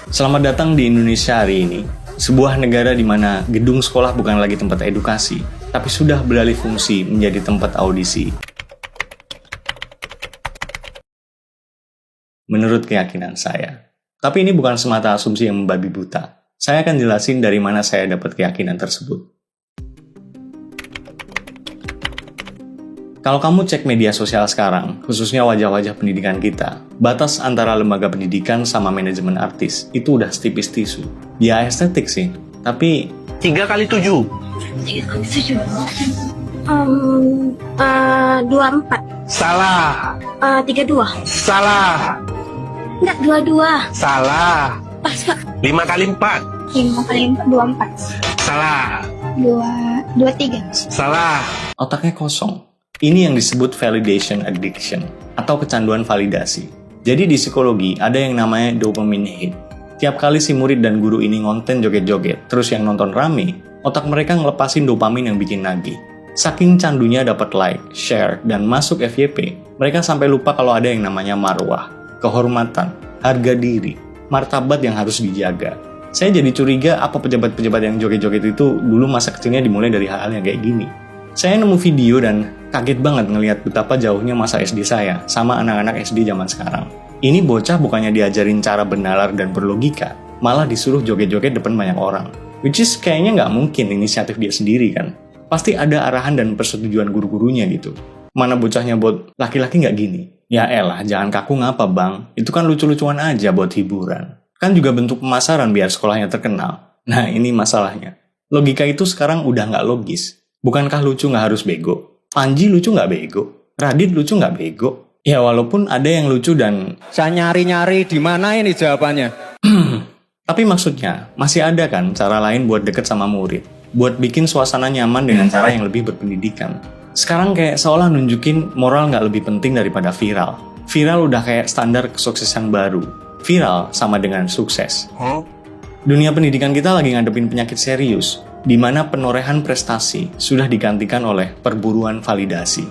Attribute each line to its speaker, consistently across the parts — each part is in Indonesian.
Speaker 1: Selamat datang di Indonesia hari ini, sebuah negara di mana gedung sekolah bukan lagi tempat edukasi, tapi sudah beralih fungsi menjadi tempat audisi. Menurut keyakinan saya. Tapi ini bukan semata asumsi yang membabi buta. Saya akan jelasin dari mana saya dapat keyakinan tersebut. Kalau kamu cek media sosial sekarang, khususnya wajah-wajah pendidikan kita, batas antara lembaga pendidikan sama manajemen artis itu udah setipis tisu. Ya estetik sih, tapi
Speaker 2: 3 kali 7.
Speaker 3: 24.
Speaker 2: Salah.
Speaker 3: 32.
Speaker 2: Salah.
Speaker 3: Enggak, 22.
Speaker 2: Salah.
Speaker 3: Pas, Pak.
Speaker 2: 5 kali 4.
Speaker 3: 5 kali 4, 24.
Speaker 2: Salah.
Speaker 3: 23.
Speaker 2: Salah.
Speaker 1: otaknya kosong. Ini yang disebut validation addiction, atau kecanduan validasi. Jadi di psikologi ada yang namanya dopamine hit. Tiap kali si murid dan guru ini ngonten joget-joget, terus yang nonton rame, otak mereka ngelepasin dopamin yang bikin nagih. Saking candunya dapat like, share, dan masuk FYP, mereka sampai lupa kalau ada yang namanya marwah, kehormatan, harga diri, martabat yang harus dijaga. Saya jadi curiga apa pejabat-pejabat yang joget-joget itu dulu masa kecilnya dimulai dari hal-hal yang kayak gini. Saya nemu video dan kaget banget ngelihat betapa jauhnya masa SD saya sama anak-anak SD zaman sekarang. Ini bocah bukannya diajarin cara bernalar dan berlogika, malah disuruh joget-joget depan banyak orang. Which is kayaknya nggak mungkin inisiatif dia sendiri kan. Pasti ada arahan dan persetujuan guru-gurunya gitu. Mana bocahnya buat laki-laki nggak gini? Ya elah, jangan kaku ngapa bang, itu kan lucu-lucuan aja buat hiburan. Kan juga bentuk pemasaran biar sekolahnya terkenal. Nah ini masalahnya. Logika itu sekarang udah nggak logis. Bukankah lucu nggak harus bego? Panji lucu nggak bego? Radit lucu nggak bego? Ya walaupun ada yang lucu dan...
Speaker 4: Saya nyari-nyari di mana ini jawabannya.
Speaker 1: Tapi maksudnya, masih ada kan cara lain buat deket sama murid? Buat bikin suasana nyaman dengan cara yang lebih berpendidikan. Sekarang kayak seolah nunjukin moral nggak lebih penting daripada viral. Viral udah kayak standar kesuksesan baru. Viral sama dengan sukses. Dunia pendidikan kita lagi ngadepin penyakit serius, di mana penorehan prestasi sudah digantikan oleh perburuan validasi.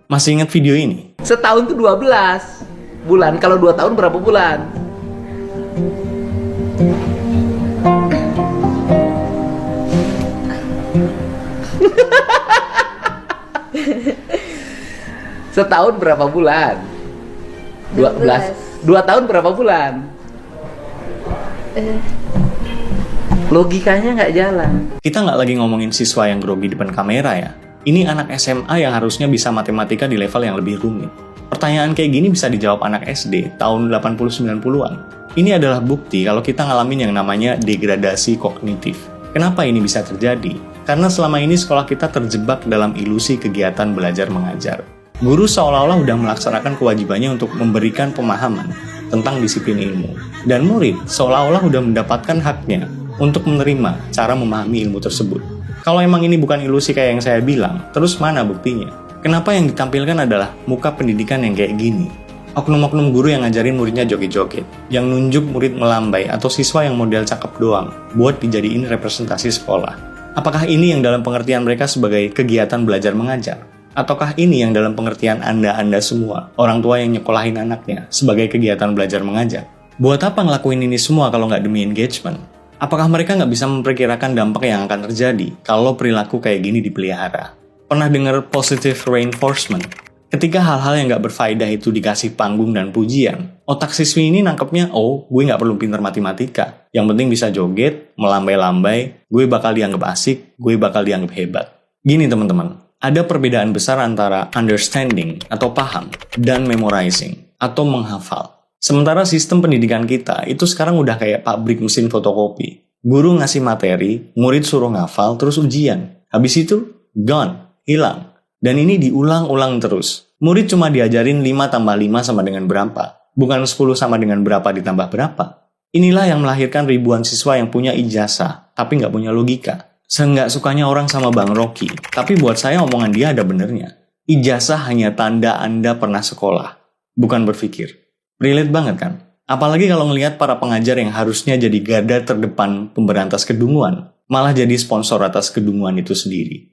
Speaker 1: Masih ingat video ini?
Speaker 5: Setahun tuh 12 bulan. Kalau 2 tahun berapa bulan? Setahun berapa bulan? 12. 2 tahun berapa bulan? Logikanya nggak jalan.
Speaker 1: Kita nggak lagi ngomongin siswa yang grogi depan kamera ya. Ini anak SMA yang harusnya bisa matematika di level yang lebih rumit. Pertanyaan kayak gini bisa dijawab anak SD tahun 80-90-an. Ini adalah bukti kalau kita ngalamin yang namanya degradasi kognitif. Kenapa ini bisa terjadi? Karena selama ini sekolah kita terjebak dalam ilusi kegiatan belajar mengajar. Guru seolah-olah udah melaksanakan kewajibannya untuk memberikan pemahaman tentang disiplin ilmu. Dan murid seolah-olah udah mendapatkan haknya untuk menerima cara memahami ilmu tersebut. Kalau emang ini bukan ilusi kayak yang saya bilang, terus mana buktinya? Kenapa yang ditampilkan adalah muka pendidikan yang kayak gini? Oknum-oknum guru yang ngajarin muridnya joget-joget, yang nunjuk murid melambai atau siswa yang model cakep doang, buat dijadiin representasi sekolah. Apakah ini yang dalam pengertian mereka sebagai kegiatan belajar mengajar? Ataukah ini yang dalam pengertian Anda semua, orang tua yang nyekolahin anaknya, sebagai kegiatan belajar mengajar? Buat apa ngelakuin ini semua kalau nggak demi engagement? Apakah mereka nggak bisa memperkirakan dampak yang akan terjadi kalau perilaku kayak gini dipelihara? Pernah dengar positive reinforcement? Ketika hal-hal yang nggak berfaedah itu dikasih panggung dan pujian, otak siswi ini nangkepnya, oh, gue nggak perlu pintar matematika. Yang penting bisa joget, melambai-lambai, gue bakal dianggap asik, gue bakal dianggap hebat. Gini teman-teman. Ada perbedaan besar antara understanding atau paham dan memorizing atau menghafal. Sementara sistem pendidikan kita itu sekarang udah kayak pabrik mesin fotokopi. Guru ngasih materi, murid suruh ngafal, terus ujian. Habis itu, gone, hilang. Dan ini diulang-ulang terus. Murid cuma diajarin 5 tambah 5 sama dengan berapa. Bukan 10 sama dengan berapa ditambah berapa. Inilah yang melahirkan ribuan siswa yang punya ijazah, tapi nggak punya logika. Seenggak sukanya orang sama Bang Rocky, tapi buat saya omongan dia ada benernya. Ijazah hanya tanda Anda pernah sekolah, bukan berpikir. Relate banget kan? Apalagi kalau ngelihat para pengajar yang harusnya jadi garda terdepan pemberantas kedunguan, malah jadi sponsor atas kedunguan itu sendiri.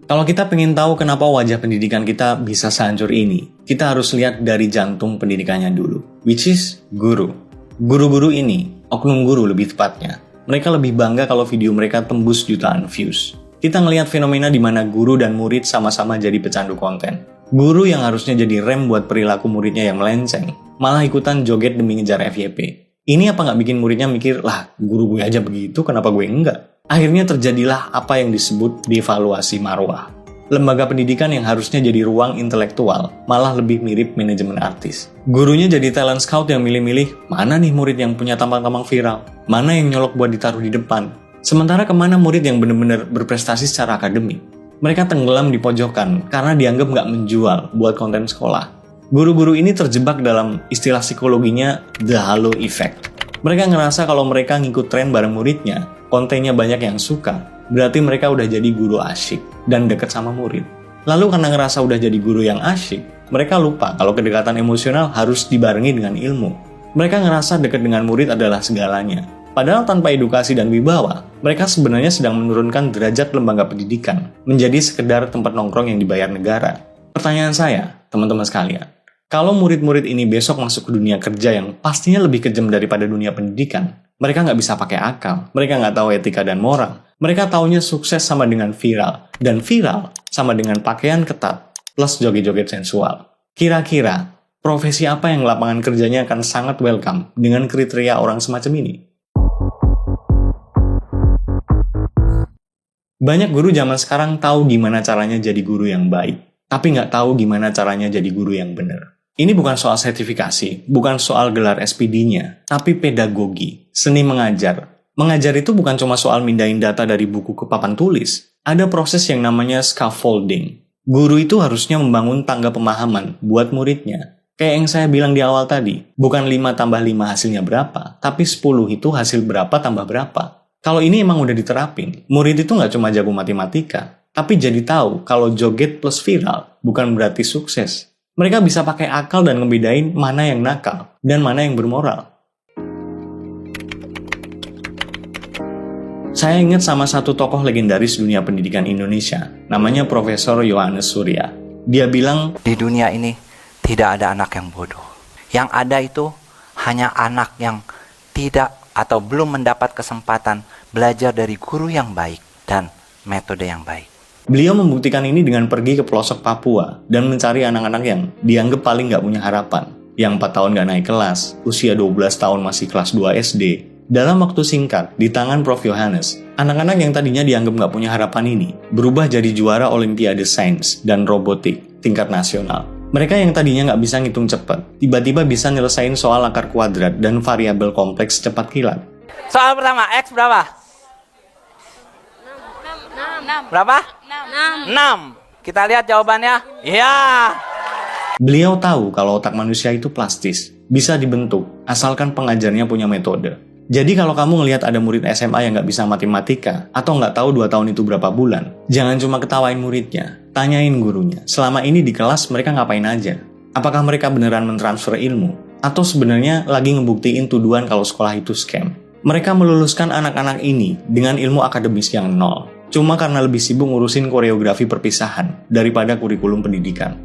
Speaker 1: Kalau kita pengen tahu kenapa wajah pendidikan kita bisa sehancur ini, kita harus lihat dari jantung pendidikannya dulu, which is guru. Guru-guru ini, oknum guru lebih tepatnya, mereka lebih bangga kalau video mereka tembus jutaan views. Kita ngelihat fenomena di mana guru dan murid sama-sama jadi pecandu konten. Guru yang harusnya jadi rem buat perilaku muridnya yang melenceng, malah ikutan joget demi ngejar FYP. Ini apa nggak bikin muridnya mikir, lah guru gue aja begitu, kenapa gue enggak? Akhirnya terjadilah apa yang disebut devaluasi marwah. Lembaga pendidikan yang harusnya jadi ruang intelektual, malah lebih mirip manajemen artis. Gurunya jadi talent scout yang milih-milih, mana nih murid yang punya tampang-tampang viral, mana yang nyolok buat ditaruh di depan. Sementara kemana murid yang benar-benar berprestasi secara akademik. Mereka tenggelam di pojokan karena dianggap nggak menjual buat konten sekolah. Guru-guru ini terjebak dalam istilah psikologinya the halo effect. Mereka ngerasa kalau mereka ngikut tren bareng muridnya, kontennya banyak yang suka, berarti mereka udah jadi guru asyik dan deket sama murid. Lalu karena ngerasa udah jadi guru yang asyik, mereka lupa kalau kedekatan emosional harus dibarengi dengan ilmu. Mereka ngerasa deket dengan murid adalah segalanya. Padahal tanpa edukasi dan wibawa, mereka sebenarnya sedang menurunkan derajat lembaga pendidikan menjadi sekedar tempat nongkrong yang dibayar negara. Pertanyaan saya, teman-teman sekalian, kalau murid-murid ini besok masuk ke dunia kerja yang pastinya lebih kejam daripada dunia pendidikan, mereka nggak bisa pakai akal, mereka nggak tahu etika dan moral, mereka taunya sukses sama dengan viral, dan viral sama dengan pakaian ketat plus joget-joget sensual. Kira-kira, profesi apa yang lapangan kerjanya akan sangat welcome dengan kriteria orang semacam ini? Banyak guru zaman sekarang tahu gimana caranya jadi guru yang baik, tapi nggak tahu gimana caranya jadi guru yang benar. Ini bukan soal sertifikasi, bukan soal gelar SPD-nya, tapi pedagogi, seni mengajar. Mengajar itu bukan cuma soal mindahin data dari buku ke papan tulis. Ada proses yang namanya scaffolding. Guru itu harusnya membangun tangga pemahaman buat muridnya. Kayak yang saya bilang di awal tadi, bukan 5 tambah 5 hasilnya berapa, tapi 10 itu hasil berapa tambah berapa. Kalau ini emang udah diterapin, murid itu nggak cuma jago matematika, tapi jadi tahu kalau joget plus viral bukan berarti sukses. Mereka bisa pakai akal dan ngebedain mana yang nakal dan mana yang bermoral. Saya ingat sama satu tokoh legendaris dunia pendidikan Indonesia, namanya Profesor Yohanes Surya. Dia bilang,
Speaker 6: di dunia ini tidak ada anak yang bodoh. Yang ada itu hanya anak yang tidak atau belum mendapat kesempatan belajar dari guru yang baik dan metode yang baik.
Speaker 1: Beliau membuktikan ini dengan pergi ke pelosok Papua dan mencari anak-anak yang dianggap paling nggak punya harapan. Yang 4 tahun nggak naik kelas, usia 12 tahun masih kelas 2 SD. Dalam waktu singkat, di tangan Prof. Yohanes, anak-anak yang tadinya dianggap nggak punya harapan ini berubah jadi juara Olimpiade Sains dan Robotik tingkat nasional. Mereka yang tadinya nggak bisa ngitung cepat, tiba-tiba bisa nyelesain soal akar kuadrat dan variabel kompleks cepat kilat.
Speaker 6: Soal pertama, X berapa?
Speaker 3: 6.
Speaker 6: Berapa? 6. Kita lihat jawabannya. Iya.
Speaker 1: Beliau tahu kalau otak manusia itu plastis, bisa dibentuk, asalkan pengajarnya punya metode. Jadi kalau kamu ngelihat ada murid SMA yang nggak bisa matematika, atau nggak tahu 2 tahun itu berapa bulan, jangan cuma ketawain muridnya, tanyain gurunya, selama ini di kelas mereka ngapain aja? Apakah mereka beneran mentransfer ilmu? Atau sebenarnya lagi ngebuktiin tuduhan kalau sekolah itu scam? Mereka meluluskan anak-anak ini dengan ilmu akademis yang nol, cuma karena lebih sibuk ngurusin koreografi perpisahan daripada kurikulum pendidikan.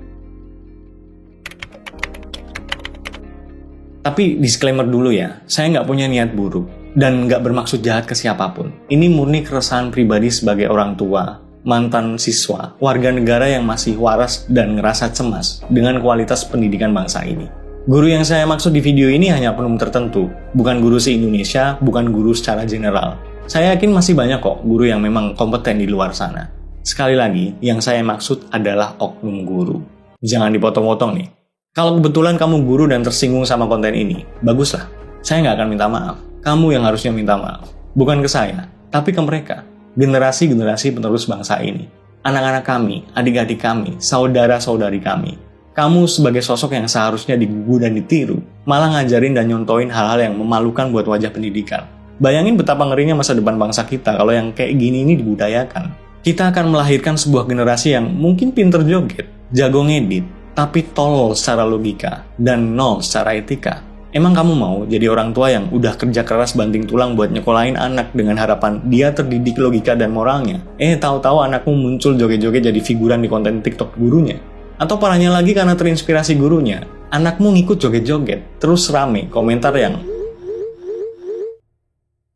Speaker 1: Tapi disclaimer dulu ya, saya nggak punya niat buruk dan nggak bermaksud jahat ke siapapun. Ini murni keresahan pribadi sebagai orang tua, mantan siswa, warga negara yang masih waras dan ngerasa cemas dengan kualitas pendidikan bangsa ini. Guru yang saya maksud di video ini hanya oknum tertentu, bukan guru se-Indonesia, bukan guru secara general. Saya yakin masih banyak kok guru yang memang kompeten di luar sana. Sekali lagi, yang saya maksud adalah oknum guru. Jangan dipotong-potong nih. Kalau kebetulan kamu guru dan tersinggung sama konten ini, baguslah. Saya nggak akan minta maaf. Kamu yang harusnya minta maaf. Bukan ke saya, tapi ke mereka. Generasi-generasi penerus bangsa ini. Anak-anak kami, adik-adik kami, saudara-saudari kami. Kamu sebagai sosok yang seharusnya digugu dan ditiru, malah ngajarin dan nyontoin hal-hal yang memalukan buat wajah pendidikan. Bayangin betapa ngerinya masa depan bangsa kita kalau yang kayak gini ini dibudayakan. Kita akan melahirkan sebuah generasi yang mungkin pinter joget, jago ngedit, tapi tolol secara logika dan nol secara etika. Emang kamu mau jadi orang tua yang udah kerja keras banting tulang buat nyekolahin anak dengan harapan dia terdidik logika dan moralnya? Tahu-tahu anakmu muncul joget-joget jadi figuran di konten TikTok gurunya. Atau parahnya lagi karena terinspirasi gurunya, anakmu ngikut joget-joget, terus rame komentar yang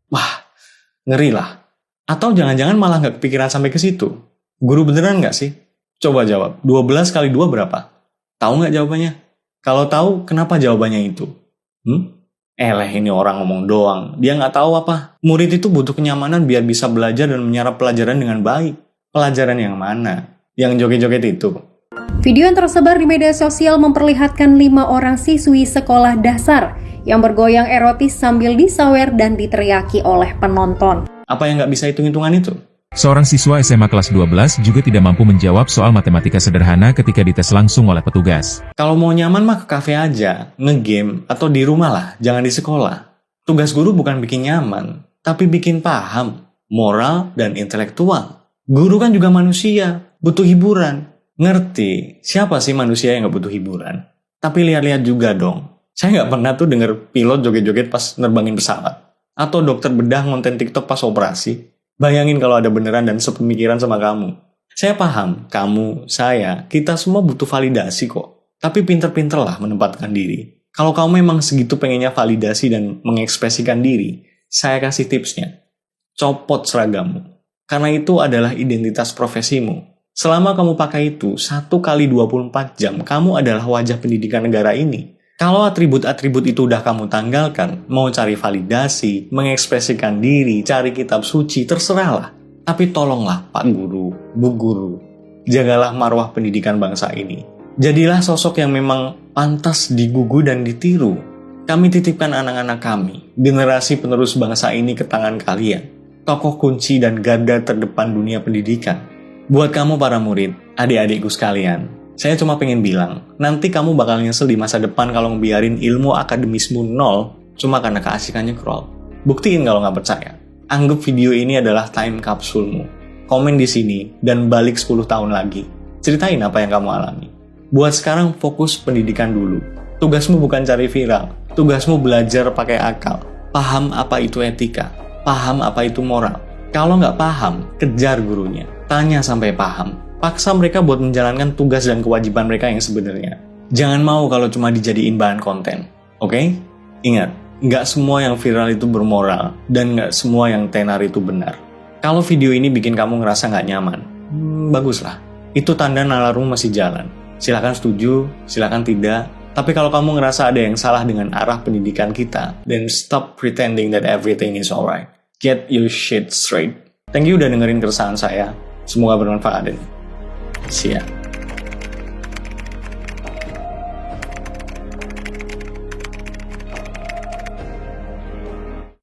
Speaker 1: wah, ngeri lah. Atau jangan-jangan malah nggak kepikiran sampai ke situ. Guru beneran nggak sih? Coba jawab, 12 kali 2 berapa? Tahu nggak jawabannya? Kalau tahu, kenapa jawabannya itu? Ini orang ngomong doang. Dia nggak tahu apa. Murid itu butuh kenyamanan biar bisa belajar dan menyerap pelajaran dengan baik. Pelajaran yang mana? Yang joget-joget itu.
Speaker 7: Video yang tersebar di media sosial memperlihatkan 5 orang siswi sekolah dasar yang bergoyang erotis sambil disawer dan diteriaki oleh penonton.
Speaker 1: Apa yang nggak bisa hitung-hitungan itu?
Speaker 8: Seorang siswa SMA kelas 12 juga tidak mampu menjawab soal matematika sederhana ketika dites langsung oleh petugas.
Speaker 1: Kalau mau nyaman mah ke kafe aja, ngegame, atau di rumah lah, jangan di sekolah. Tugas guru bukan bikin nyaman, tapi bikin paham, moral, dan intelektual. Guru kan juga manusia, butuh hiburan. Ngerti, siapa sih manusia yang gak butuh hiburan? Tapi lihat-lihat juga dong. Saya gak pernah tuh denger pilot joget-joget pas nerbangin pesawat. Atau dokter bedah ngonten TikTok pas operasi. Bayangin kalau ada beneran dan sepemikiran sama kamu. Saya paham, kamu, saya, kita semua butuh validasi kok. Tapi pinter-pinterlah menempatkan diri. Kalau kamu memang segitu pengennya validasi dan mengekspresikan diri, saya kasih tipsnya. Copot seragammu. Karena itu adalah identitas profesimu. Selama kamu pakai itu, 1 kali 24 jam, kamu adalah wajah pendidikan negara ini. Kalau atribut-atribut itu udah kamu tanggalkan, mau cari validasi, mengekspresikan diri, cari kitab suci, terserahlah. Tapi tolonglah Pak Guru, Bu Guru, jagalah marwah pendidikan bangsa ini. Jadilah sosok yang memang pantas digugu dan ditiru. Kami titipkan anak-anak kami, generasi penerus bangsa ini ke tangan kalian. Tokoh kunci dan garda terdepan dunia pendidikan. Buat kamu para murid, adik-adikku sekalian, saya cuma pengen bilang, nanti kamu bakal nyesel di masa depan kalau ngebiarin ilmu akademismu nol cuma karena keasikannya scroll. Buktiin kalau nggak percaya. Anggap video ini adalah time kapsulmu. Komen di sini dan balik 10 tahun lagi. Ceritain apa yang kamu alami. Buat sekarang fokus pendidikan dulu. Tugasmu bukan cari viral. Tugasmu belajar pakai akal. Paham apa itu etika. Paham apa itu moral. Kalau nggak paham, kejar gurunya. Tanya sampai paham. Paksa mereka buat menjalankan tugas dan kewajiban mereka yang sebenarnya. Jangan mau kalau cuma dijadiin bahan konten. Oke? Ingat, nggak semua yang viral itu bermoral, dan nggak semua yang tenar itu benar. Kalau video ini bikin kamu ngerasa nggak nyaman, baguslah. Itu tanda nalarmu masih jalan. Silakan setuju, silakan tidak. Tapi kalau kamu ngerasa ada yang salah dengan arah pendidikan kita, then stop pretending that everything is alright. Get your shit straight. Thank you udah dengerin keresahan saya. Semoga bermanfaat. See ya.